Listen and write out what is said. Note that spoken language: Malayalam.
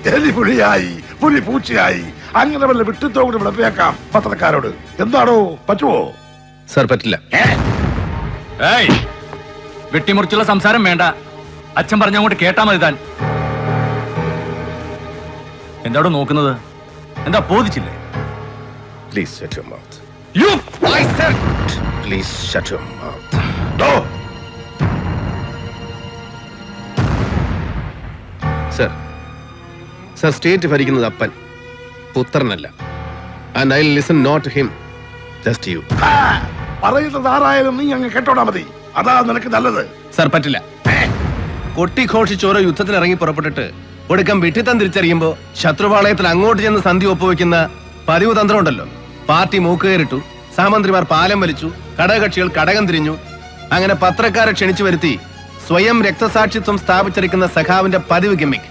എലി പുലിയായി, പുലി പൂച്ചയായി, അങ്ങനെ വല്ല വിട്ടിത്തോ കൂടി വിളപ്പിയേക്കാം പത്രക്കാരോട്. എന്താണോ, പറ്റുമോ? സർ പറ്റില്ല. വെട്ടിമുറിച്ചുള്ള സംസാരം വേണ്ട. അച്ഛൻ പറഞ്ഞങ്ങോട്ട് കേട്ടാ മതി. താൻ എന്താടോ നോക്കുന്നത്? എന്താ ബോധിച്ചില്ലേ? Please shut your mouth. You I said please shut your mouth. ഡോ, സർ, സർ സ്റ്റേറ്റ് ഭരിക്കുന്നത് അപ്പൻ, പുത്രനല്ല. And I'll listen not to him, just you. പറയുന്നത് ആരായാലും നീ അങ്ങ് കേട്ടോടാ മതി. അതാ നിനക്ക് നല്ലത്. സർ പറ്റില്ല. കൊട്ടിഘോഷിച്ച് ഓരോ യുദ്ധത്തിന് ഇറങ്ങി പുറപ്പെട്ടിട്ട് ഒടുക്കം വിട്ടിത്തം തിരിച്ചറിയുമ്പോ ശത്രുപാളയത്തിൽ അങ്ങോട്ട് ചെന്ന് സന്ധി ഒപ്പുവെക്കുന്ന പതിവ് തന്ത്രം ഉണ്ടല്ലോ. പാർട്ടി മൂക്കുകയറിട്ടു, സഹമന്ത്രിമാർ പാലം വലിച്ചു, ഘടകകക്ഷികൾ കടകം തിരിഞ്ഞു. അങ്ങനെ പത്രക്കാരെ ക്ഷണിച്ചു വരുത്തി സ്വയം രക്തസാക്ഷിത്വം സ്ഥാപിച്ചിരിക്കുന്ന സഖാവിന്റെ പതിവ് ഗിമ്മിക്ക്.